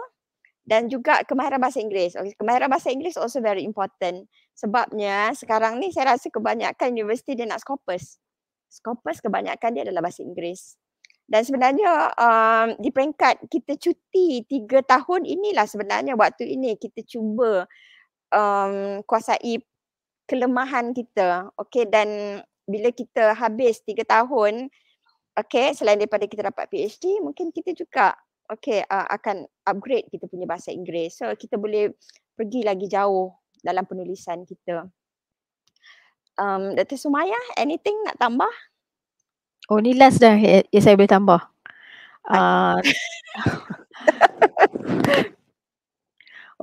dan juga kemahiran bahasa Inggeris. Kemahiran bahasa Inggeris also very important. Sebabnya sekarang ni saya rasa kebanyakan universiti dia nak Scopus. Scopus kebanyakan dia adalah bahasa Inggeris. Dan sebenarnya di peringkat kita cuti 3 tahun inilah sebenarnya waktu ini kita cuba kuasai kelemahan kita. Dan bila kita habis 3 tahun, selain daripada kita dapat PhD, mungkin kita juga akan upgrade kita punya bahasa Inggeris. So kita boleh pergi lagi jauh dalam penulisan kita. Dr. Sumayah, anything nak tambah? Oh, ni last dah yang saya boleh tambah.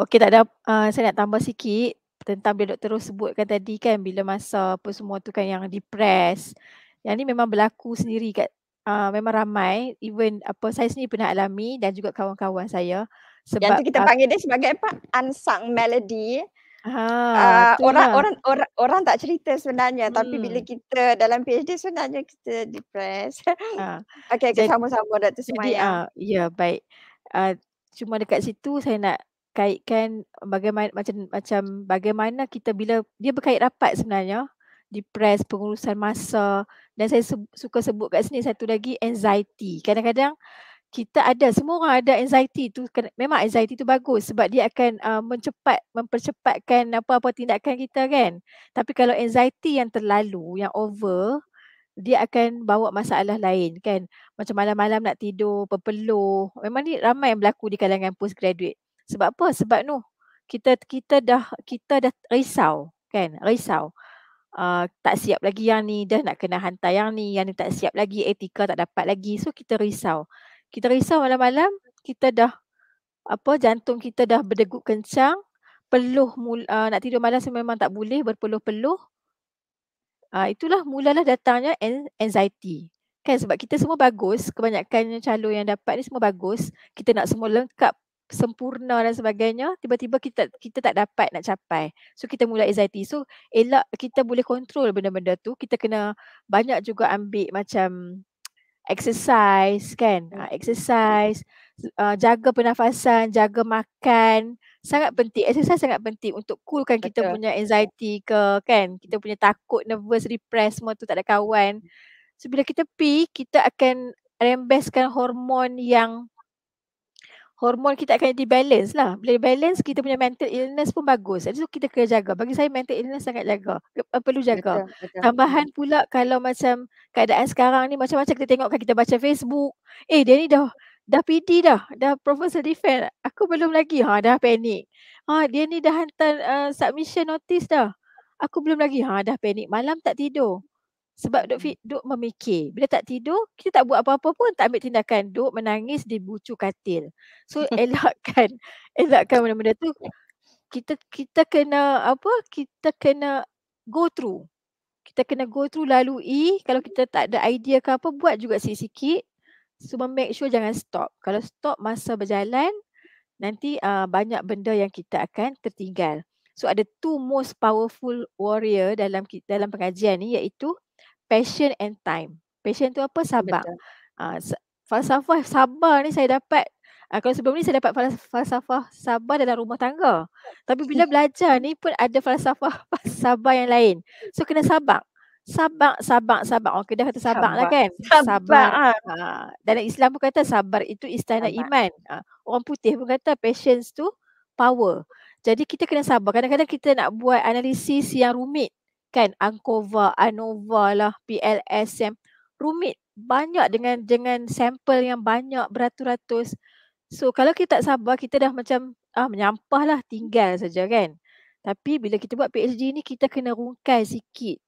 Tak ada, saya nak tambah sikit tentang bila Dr. Ros sebutkan tadi kan bila masa apa semua tu kan yang depressed. Yang ni memang berlaku sendiri kat memang ramai, even saya sendiri pernah alami dan juga kawan-kawan saya. Sebab yang tu kita panggil dia sebagai apa? Unsung melody. Orang tak cerita sebenarnya, tapi bila kita dalam PhD sebenarnya kita depressed. Kita sama-sama Dr. Sumayah. Ya, baik. Cuma dekat situ saya nak kaitkan bagaimana kita bila dia berkait rapat sebenarnya, depressed, pengurusan masa, dan saya suka sebut kat sini satu lagi anxiety. Kadang-kadang kita ada, semua orang ada anxiety tu, memang anxiety tu bagus sebab dia akan mempercepatkan apa-apa tindakan kita kan. Tapi kalau anxiety yang terlalu, yang over, dia akan bawa masalah lain kan. Macam malam-malam nak tidur, berpeluh. Memang ni ramai yang berlaku di kalangan postgraduate. Sebab apa? Sebab Noh, kita dah risau kan, risau. Tak siap lagi yang ni, dah nak kena hantar yang ni tak siap lagi, etika tak dapat lagi. So kita risau. Kita risau malam-malam, kita dah jantung kita dah berdegup kencang, nak tidur malam memang tak boleh, berpeluh-peluh. Itulah mulalah datangnya anxiety. Kan sebab kita semua bagus, kebanyakan calon yang dapat ni semua bagus, kita nak semua lengkap, sempurna dan sebagainya, tiba-tiba kita tak dapat nak capai. So kita mula anxiety. So elak kita boleh kontrol benda-benda tu, kita kena banyak juga ambil macam exercise kan, exercise, jaga pernafasan, jaga makan, sangat penting. Exercise sangat penting untuk coolkan kita punya anxiety kan, kita punya takut, nervous, repress semua tu tak ada kawan. So bila kita kita akan rembeskan hormon kita akan jadi balance lah. Bila balance, kita punya mental illness pun bagus. So kita kena jaga. Bagi saya mental illness sangat perlu jaga. Betul. Tambahan pula kalau macam keadaan sekarang ni macam-macam kita tengok kan, kita baca Facebook. Dia ni dah PD dah proposal defense. Aku belum lagi. Dah panik. Dia ni dah hantar submission notice dah. Aku belum lagi. Dah panik. Malam tak tidur. Sebab duk memikir. Bila tak tidur, kita tak buat apa-apa pun, tak ambil tindakan. Duk menangis di bucu katil. So elakkan benda-benda tu. Kita kena kita kena go through. Kita kena go through, lalui. Kalau kita tak ada idea ke apa, buat juga sikit-sikit. So make sure jangan stop. Kalau stop masa berjalan, nanti banyak benda yang kita akan tertinggal. So ada two most powerful warrior dalam pengajian ni, iaitu passion and time. Passion tu apa? Sabar. Falsafah sabar ni saya dapat, kalau sebelum ni saya dapat falsafah sabar dalam rumah tangga. Tapi bila belajar ni pun ada falsafah sabar yang lain. So kena sabar. Sabar. Orang Kedah kata sabar lah kan. Sabar. Dalam Islam pun kata sabar itu istana iman. Orang Putih pun kata patience tu power. Jadi kita kena sabar. Kadang-kadang kita nak buat analisis yang rumit kan, ANCOVA, ANOVA lah, PLS yang rumit, banyak dengan sampel yang banyak, beratus-ratus. So kalau kita tak sabar, kita dah macam menyampah lah, tinggal saja kan. Tapi bila kita buat PhD ni, kita kena rungkai sikit,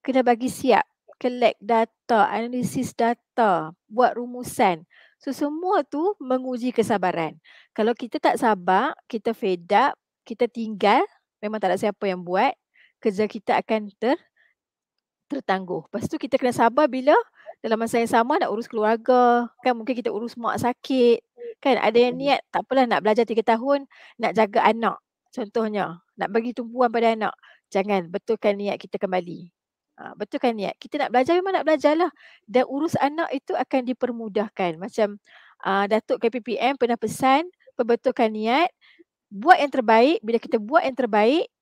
kena bagi siap, collect data, analisis data, buat rumusan. So semua tu menguji kesabaran. Kalau kita tak sabar, kita fed up, kita tinggal, memang tak ada siapa yang buat, kerja kita akan tertangguh. Lepas tu kita kena sabar bila dalam masa yang sama nak urus keluarga. Kan mungkin kita urus mak sakit. Kan ada yang niat tak apalah nak belajar 3 tahun, nak jaga anak. Contohnya, nak bagi tumpuan pada anak. Jangan, betulkan niat kita kembali. Betulkan niat. Kita nak belajar memang nak belajarlah. Dan urus anak itu akan dipermudahkan. Macam Datuk KPPM pernah pesan, perbetulkan niat, buat yang terbaik. Bila kita buat yang terbaik,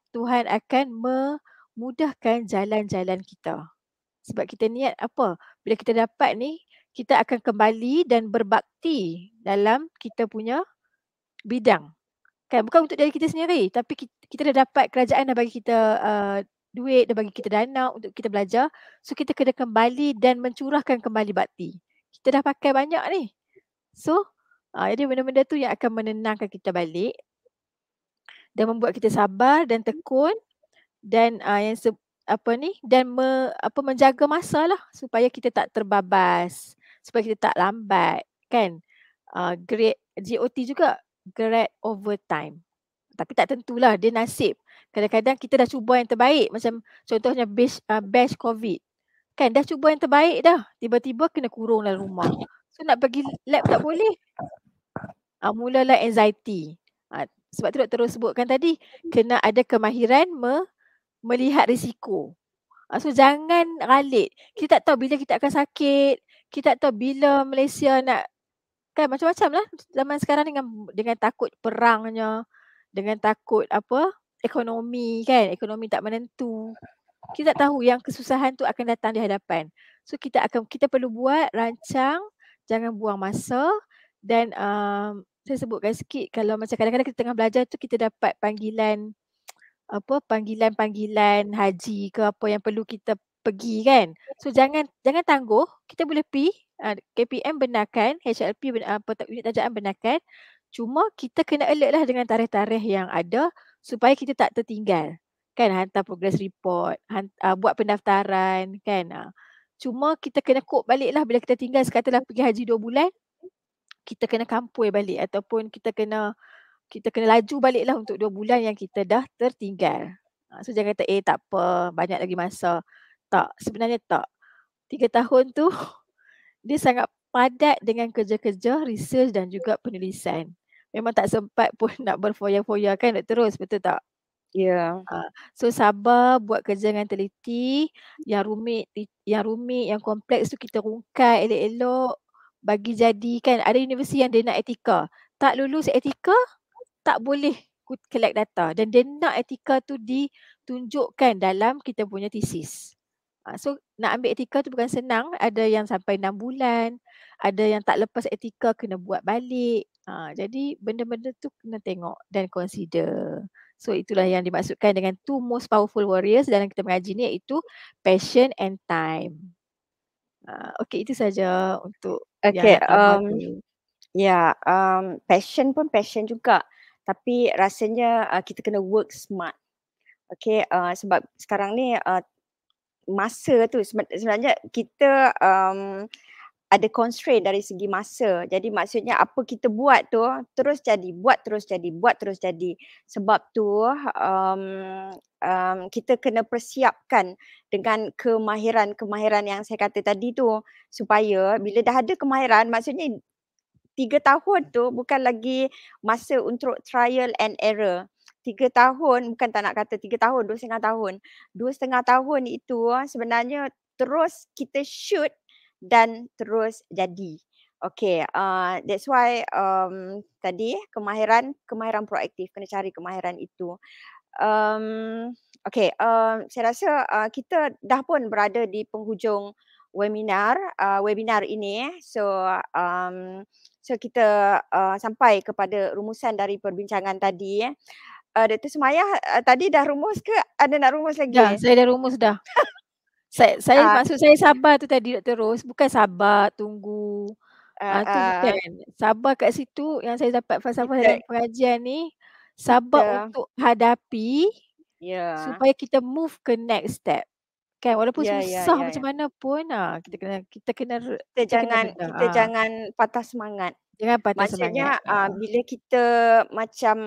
Tuhan akan memudahkan jalan-jalan kita. Sebab kita niat apa? Bila kita dapat ni, kita akan kembali dan berbakti dalam kita punya bidang. Kan bukan untuk diri kita sendiri, tapi kita dah dapat, kerajaan dah bagi kita duit, dah bagi kita dana untuk kita belajar. So kita kena kembali dan mencurahkan kembali bakti. Kita dah pakai banyak ni. So jadi benda-benda tu yang akan menenangkan kita balik dan membuat kita sabar dan tekun dan menjaga masa lah supaya kita tak terbabas, supaya kita tak lambat kan. GOT juga, grade over time. Tapi tak tentulah, dia nasib. Kadang-kadang kita dah cuba yang terbaik, macam contohnya batch COVID. Kan dah cuba yang terbaik dah, tiba-tiba kena kurung dalam rumah. So nak pergi lab tak boleh. Mulalah anxiety. Sebab tu doktor sebutkan tadi, kena ada kemahiran melihat risiko. So jangan ralik. Kita tak tahu bila kita akan sakit. Kita tak tahu bila Malaysia nak, kan macam-macam lah zaman sekarang dengan takut perangnya, dengan takut ekonomi kan, ekonomi tak menentu. Kita tak tahu yang kesusahan tu akan datang di hadapan. So kita perlu buat, rancang jangan buang masa dan saya sebutkan sikit kalau macam kadang-kadang kita tengah belajar tu kita dapat panggilan panggilan haji ke apa yang perlu kita pergi kan. So jangan tangguh, kita boleh pergi, KPM benarkan, HLP unit tajaan benarkan. Cuma kita kena alert lah dengan tarikh-tarikh yang ada supaya kita tak tertinggal. Kan hantar progress report, buat pendaftaran kan. Cuma kita kena cope balik lah bila kita tinggal sekatalah pergi haji 2 bulan, kita kena kampui balik ataupun kita kena laju baliklah untuk 2 bulan yang kita dah tertinggal. So jangan kata tak apa, banyak lagi masa. Tak, sebenarnya tak. 3 tahun tu dia sangat padat dengan kerja-kerja, research dan juga penulisan. Memang tak sempat pun nak berfoya-foya kan Dr. Ros, betul tak? Ya. So sabar buat kerja dengan teliti, yang rumit, yang kompleks tu kita rungkai elok-elok, bagi jadi kan. Ada universiti yang dia nak etika. Tak lulus etika, tak boleh collect data dan dia nak etika tu ditunjukkan dalam kita punya tesis. So nak ambil etika tu bukan senang, ada yang sampai 6 bulan, ada yang tak lepas etika kena buat balik. Jadi benda-benda tu kena tengok dan consider. So itulah yang dimaksudkan dengan two most powerful warriors dalam kita mengaji ni, iaitu passion and time. Okey, itu saja untuk yang Okay, nak tambah tu. ya, passion pun passion juga. Tapi rasanya kita kena work smart. Okay, sebab sekarang ni masa tu sebenarnya kita ada constraint dari segi masa. Jadi maksudnya apa kita buat tu terus jadi, buat terus jadi, buat terus jadi. Sebab tu kita kena persiapkan dengan kemahiran yang saya kata tadi tu, supaya bila dah ada kemahiran, maksudnya 3 tahun tu bukan lagi masa untuk trial and error. 3 tahun, bukan tak nak kata 3 tahun, 2,5 tahun. 2,5 tahun itu sebenarnya terus kita shoot dan terus jadi. Okay, that's why tadi kemahiran proaktif, kena cari kemahiran itu. Okay, saya rasa kita dah pun berada di penghujung webinar ini. So kita sampai kepada rumusan dari perbincangan tadi. Dr. Sumayah tadi dah rumus ke? Ada nak rumus Dah, lagi? saya dah rumus dah. Saya Ah, maksud saya sabar tu tadi Dr. Ros, bukan sabar tunggu. ah, Tu ah, bukan. Sabar kat situ yang saya dapat falsafah kita dalam pengajian ni, sabar kita untuk hadapi ya supaya kita move ke next step. Kan walaupun ya ya susah ya macam ya. mana pun Kita kita kena jangan redha. kita jangan patah semangat. Jangan patah semangat. Maksudnya bila kita macam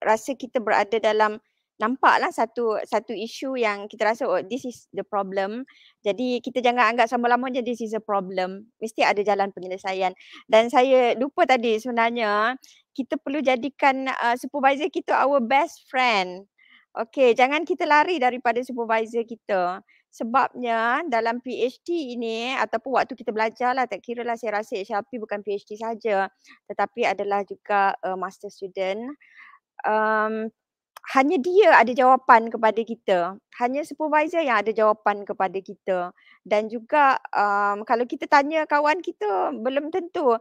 rasa kita berada dalam, nampaklah satu isu yang kita rasa this is the problem. Jadi kita jangan anggap selama-lamanya this is a problem. Mesti ada jalan penyelesaian. Dan saya lupa tadi, sebenarnya kita perlu jadikan supervisor kita our best friend. Okey, jangan kita lari daripada supervisor kita. Sebabnya dalam PhD ini ataupun waktu kita belajar lah, tak kira lah, saya rasa HLP bukan PhD saja, tetapi adalah juga master student. Um, Hanya dia ada jawapan kepada kita. Hanya supervisor yang ada jawapan kepada kita. Dan juga kalau kita tanya kawan kita, belum tentu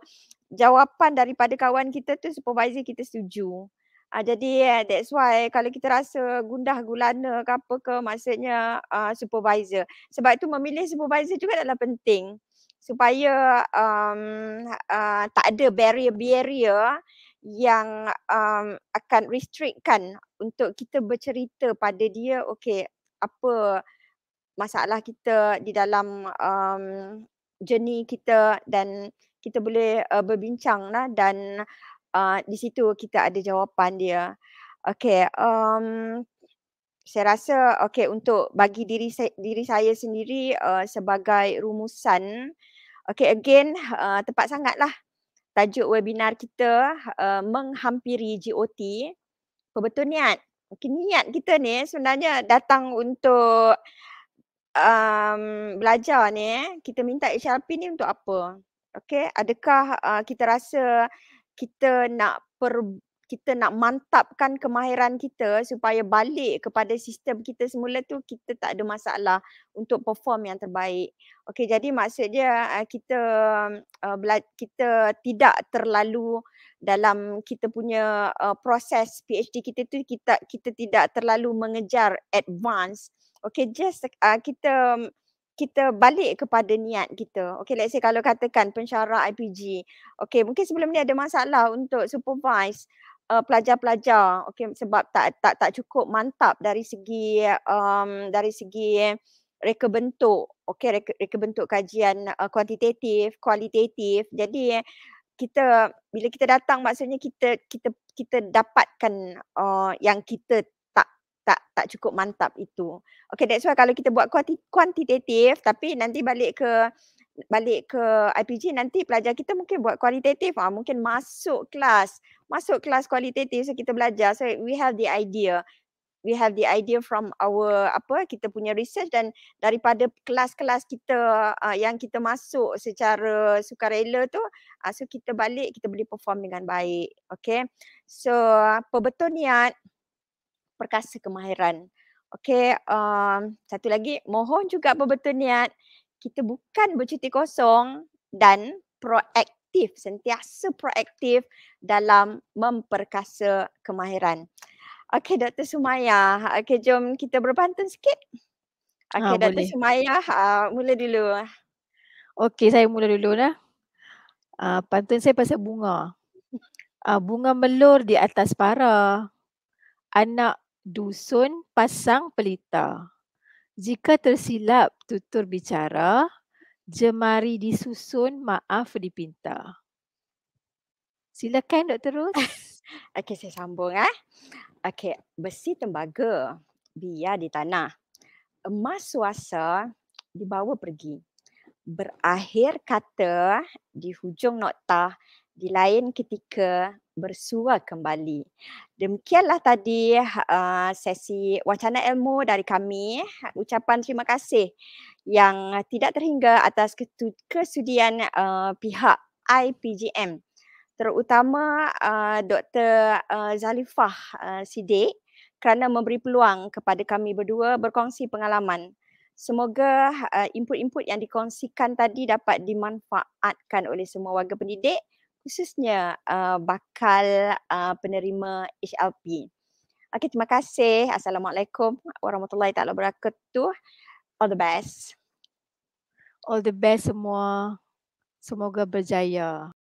jawapan daripada kawan kita tu supervisor kita setuju. Jadi that's why kalau kita rasa gundah gulana ke apa ke, maksudnya supervisor. Sebab itu memilih supervisor juga adalah penting supaya tak ada barrier-barrier yang akan restrictkan untuk kita bercerita pada dia, okey, apa masalah kita di dalam journey kita, dan kita boleh berbincanglah, dan di situ kita ada jawapan dia. Okey, saya rasa okey untuk bagi diri saya sendiri sebagai rumusan, okey, again tepat sangatlah tajuk webinar kita menghampiri GOT, berbetul niat. Okey, niat kita ni sebenarnya datang untuk belajar ni, kita minta HLP ni untuk apa? Okey, adakah kita rasa kita nak kita nak mantapkan kemahiran kita supaya balik kepada sistem kita semula tu, kita tak ada masalah untuk perform yang terbaik. Okey, jadi maksud dia kita tidak terlalu dalam kita punya proses PhD kita tu, kita tidak terlalu mengejar advance. Okey, just kita balik kepada niat kita. Okey, let's say kalau katakan pensyarah IPG. Okey, mungkin sebelum ni ada masalah untuk supervise pelajar-pelajar. Okey, sebab tak cukup mantap dari segi reka bentuk. Okey, reka bentuk kajian kuantitatif, kualitatif. Jadi bila kita datang, maksudnya kita dapatkan yang kita tak cukup mantap itu. Okay, that's why kalau kita buat kuantitatif tapi nanti balik ke IPG, nanti pelajar kita mungkin buat kualitatif, mungkin masuk kelas kualitatif, so kita belajar. So we have the idea from kita punya research, dan daripada kelas-kelas kita yang kita masuk secara sukarela tu, so kita balik, kita boleh perform dengan baik. Okay, so perbetul niat, perkasa kemahiran. Okey, satu lagi, mohon juga berbetul niat, kita bukan bercuti kosong dan proaktif, sentiasa proaktif dalam memperkasa kemahiran. Okey, Dr. Sumayya, okey, jom kita berpantun sikit. Okey, Dr. Boleh. Sumayya, mula dulu. Okey, saya mula dulu lah. Pantun saya pasal bunga. Bunga melur di atas para, anak dusun pasang pelita. Jika tersilap tutur bicara, jemari disusun maaf dipinta. Silakan Dr. Ros. Okey, saya sambung. Okey, besi tembaga biar di tanah. Emas suasa dibawa pergi. Berakhir kata di hujung noktah, di lain ketika bersua kembali. Demikianlah tadi sesi wacana ilmu dari kami. Ucapan terima kasih yang tidak terhingga atas kesudian pihak IPGM, terutama Dr. Zalifah Siddiq, kerana memberi peluang kepada kami berdua berkongsi pengalaman. Semoga input-input yang dikongsikan tadi dapat dimanfaatkan oleh semua warga pendidik, khususnya bakal penerima HLP. Okey, terima kasih. Assalamualaikum warahmatullahi taala wabarakatuh. All the best. All the best semua. Semoga berjaya.